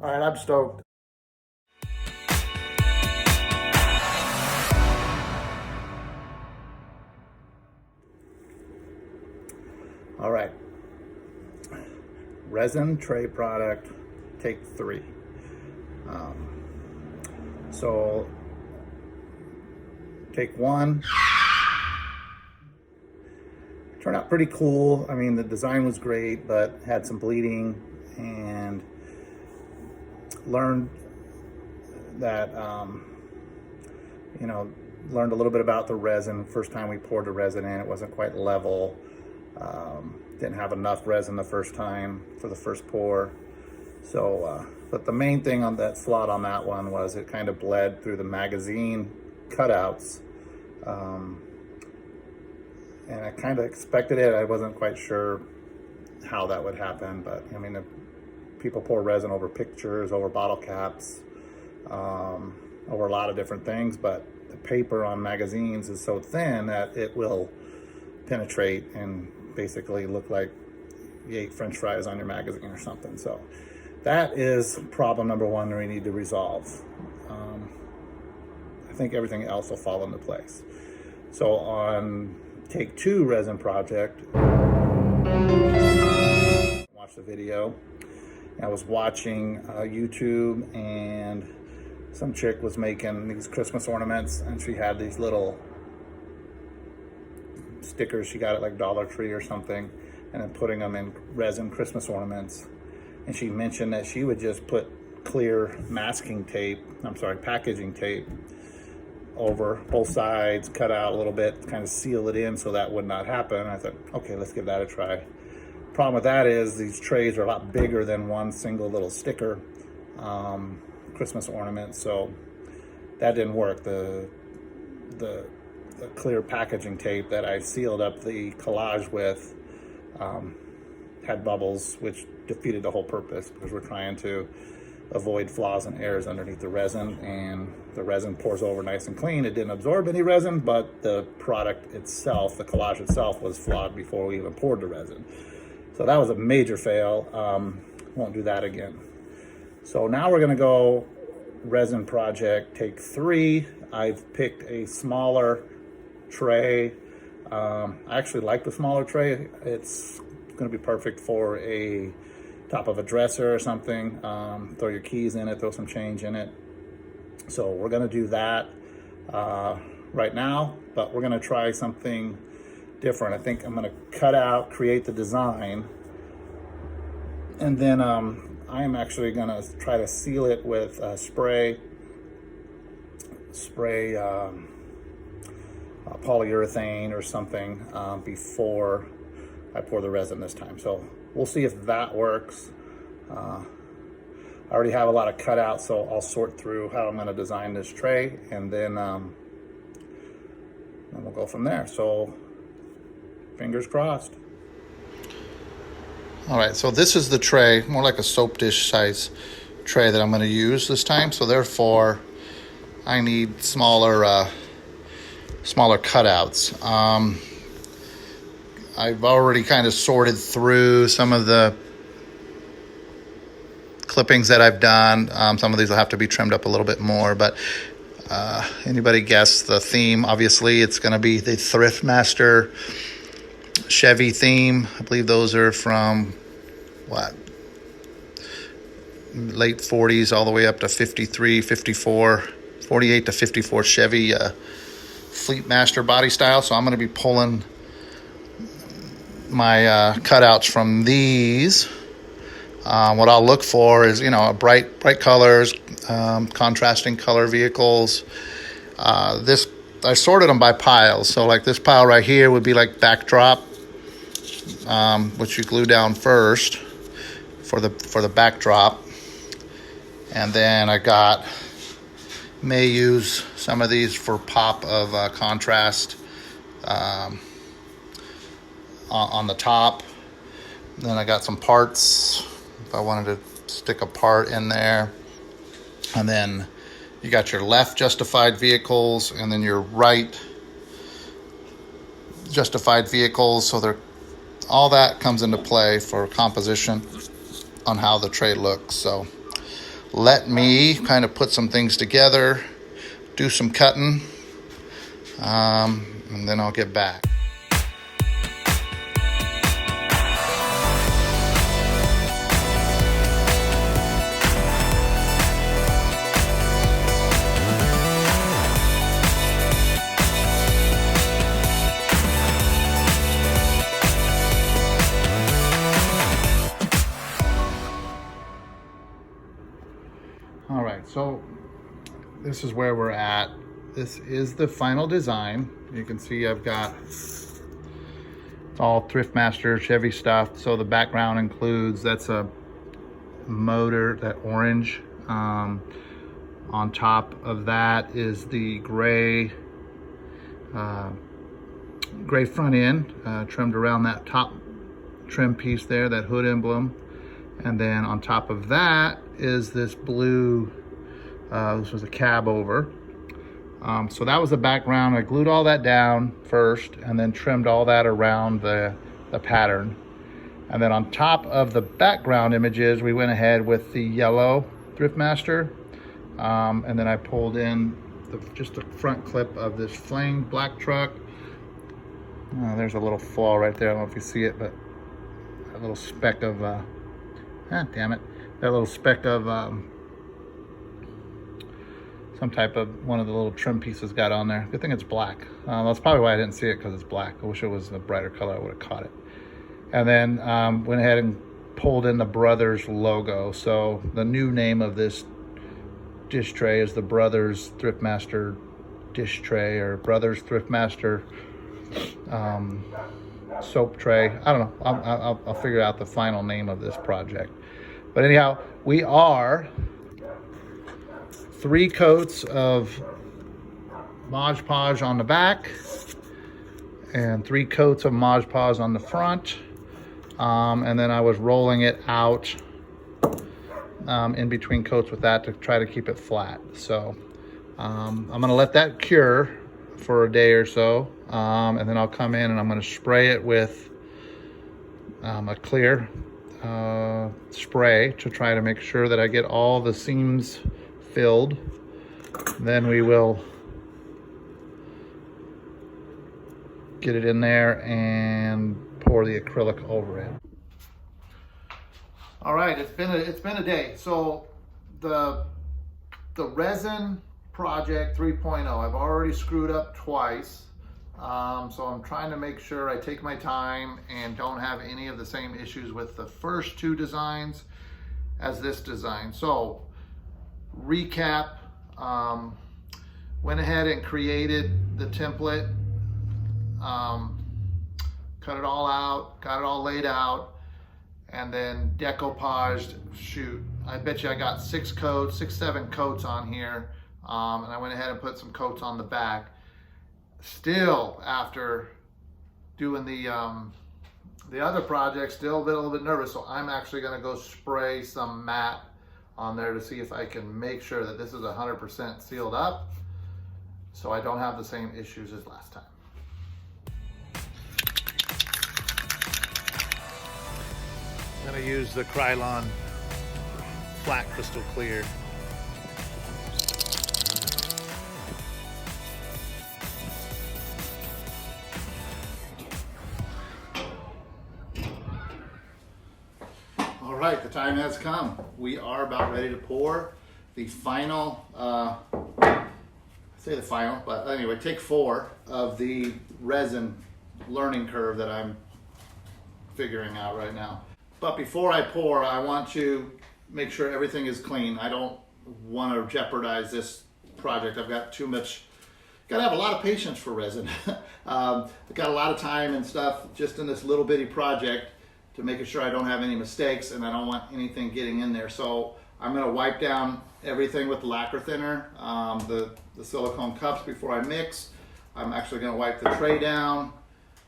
All right, I'm stoked. All right, resin tray product, take 3. So take 1, turned out pretty cool. I mean, the design was great, but had some bleeding, and learned that, learned a little bit about the resin. First time we poured the resin in, it wasn't quite level. Didn't have enough resin the first time for the first pour. So, but the main thing on that slot on that one was it kind of bled through the magazine cutouts. And I kind of expected it. I wasn't quite sure how that would happen, but I mean, people pour resin over pictures, over bottle caps, over a lot of different things, but the paper on magazines is so thin that it will penetrate and basically look like you ate French fries on your magazine or something. So that is problem number 1 that we need to resolve. I think everything else will fall into place. So on take 2 resin project, watch the video. I was watching YouTube, and some chick was making these Christmas ornaments, and she had these little stickers she got at like Dollar Tree or something, and then putting them in resin Christmas ornaments. And she mentioned that she would just put clear packaging tape over both sides, cut out a little bit, kind of seal it in so that would not happen. I thought, okay, let's give that a try. Problem with that is these trays are a lot bigger than one single little sticker Christmas ornament, so that didn't work. The clear packaging tape that I sealed up the collage with had bubbles, which defeated the whole purpose, because we're trying to avoid flaws and errors underneath the resin, and the resin pours over nice and clean. It didn't absorb any resin, but the product itself, the collage itself, was flawed before we even poured the resin. So that was a major fail. Won't do that again. So now we're gonna go resin project take 3. I've picked a smaller tray. I actually like the smaller tray. It's gonna be perfect for a top of a dresser or something. Throw your keys in it, throw some change in it. So we're gonna do that right now, but we're gonna try something different. I think I'm gonna create the design, and then I am actually gonna try to seal it with spray polyurethane or something before I pour the resin this time. So we'll see if that works. I already have a lot of cutouts, so I'll sort through how I'm gonna design this tray, and then we'll go from there. So fingers crossed. All right, so this is the tray, more like a soap dish size tray that I'm gonna use this time. So therefore, I need smaller cutouts. I've already kind of sorted through some of the clippings that I've done. Some of these will have to be trimmed up a little bit more, but anybody guess the theme? Obviously, it's going to be the Thriftmaster Chevy theme. I believe those are from, late 40s all the way up to 53, 54, 48 to 54 Chevy Thriftmaster body style. So I'm going to be pulling my cutouts from these. What I'll look for is, bright colors, contrasting color vehicles. This, I sorted them by piles. So like this pile right here would be like backdrop, which you glue down first for the backdrop. And then I may use some of these for pop of contrast on the top. Then I got some parts if I wanted to stick a part in there. And then you got your left justified vehicles and then your right justified vehicles. So all that comes into play for composition on how the tray looks. So let me kind of put some things together, do some cutting, and then I'll get back. All right, so this is where we're at. This is the final design. You can see I've got, it's all Thriftmaster Chevy stuff. So the background includes, that's a motor, that orange. On top of that is the gray front end, trimmed around that top trim piece there, that hood emblem. And then on top of that is this blue, this was a cab over. So that was the background. I glued all that down first and then trimmed all that around the pattern. And then on top of the background images, we went ahead with the yellow Thriftmaster. And then I pulled in just the front clip of this flame black truck. There's a little flaw right there. I don't know if you see it, but a little speck of, damn it. That little speck of some type of one of the little trim pieces got on there. Good thing it's black. That's probably why I didn't see it, because it's black. I wish it was a brighter color. I would have caught it. And then went ahead and pulled in the Brothers logo. So the new name of this dish tray is the Brothers Thriftmaster dish tray, or Brothers Thriftmaster soap tray. I don't know. I'll figure out the final name of this project. But anyhow, we are 3 coats of Mod Podge on the back and 3 coats of Mod Podge on the front. And then I was rolling it out in between coats with that to try to keep it flat. So I'm gonna let that cure for a day or so. And then I'll come in and I'm gonna spray it with a clear spray to try to make sure that I get all the seams filled. Then we will get it in there and pour the acrylic over it. All right, it's been a day. So the resin project 3.0, I've already screwed up twice. So I'm trying to make sure I take my time and don't have any of the same issues with the first 2 designs as this design. So recap, went ahead and created the template, cut it all out, got it all laid out, and then decoupaged. Shoot, I bet you I got 6, 7 coats on here, and I went ahead and put some coats on the back. Still, after doing the other project, still a little bit nervous, so I'm actually going to go spray some matte on there to see if I can make sure that this is 100% sealed up, so I don't have the same issues as last time. I'm going to use the Krylon flat crystal clear. All right, the time has come. We are about ready to pour the final, I say the final, but anyway, take 4 of the resin learning curve that I'm figuring out right now. But before I pour, I want to make sure everything is clean. I don't want to jeopardize this project. I've got too much, got to have a lot of patience for resin. I've got a lot of time and stuff just in this little bitty project to making sure I don't have any mistakes, and I don't want anything getting in there. So I'm going to wipe down everything with lacquer thinner, the silicone cups before I mix. I'm actually going to wipe the tray down,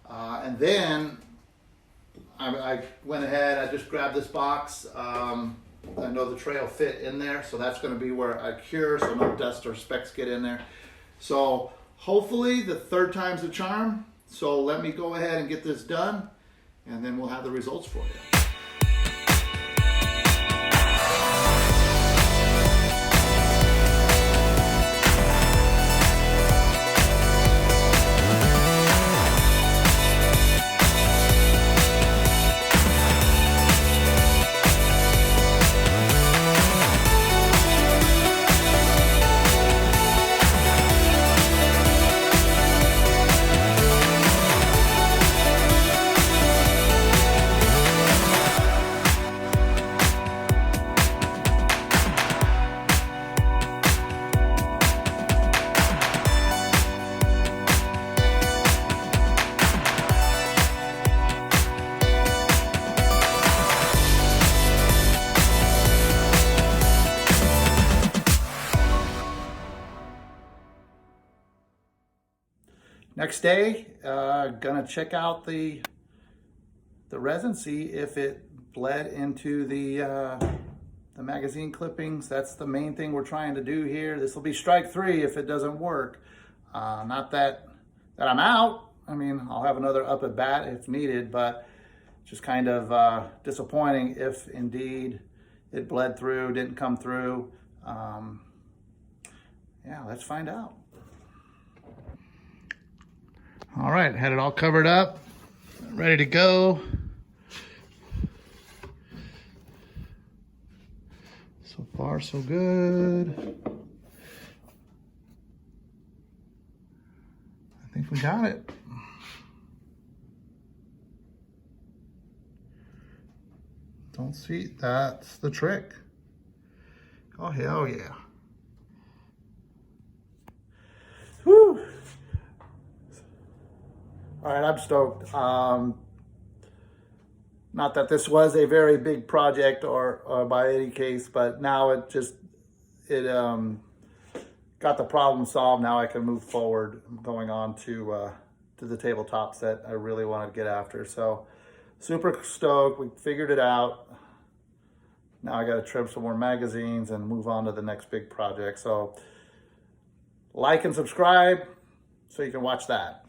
and then I went ahead, I just grabbed this box. I know the tray will fit in there, so that's going to be where I cure so no dust or specks get in there. So hopefully the 3rd time's the charm. So let me go ahead and get this done, and then we'll have the results for you. Next day, gonna check out the resin, see if it bled into the magazine clippings. That's the main thing we're trying to do here. This will be strike 3 if it doesn't work. Not that I'm out. I mean, I'll have another up at bat if needed, but just kind of disappointing if indeed it bled through, didn't come through. Yeah, let's find out. All right, had it all covered up, ready to go. So far, so good. I think we got it. Don't see, that's the trick. Oh, hell yeah. Whew. All right, I'm stoked. Not that this was a very big project or by any case, but now it got the problem solved. Now I can move forward. I'm going on to the tabletop set I really want to get after. So super stoked. We figured it out. Now I got to trim some more magazines and move on to the next big project. So like and subscribe so you can watch that.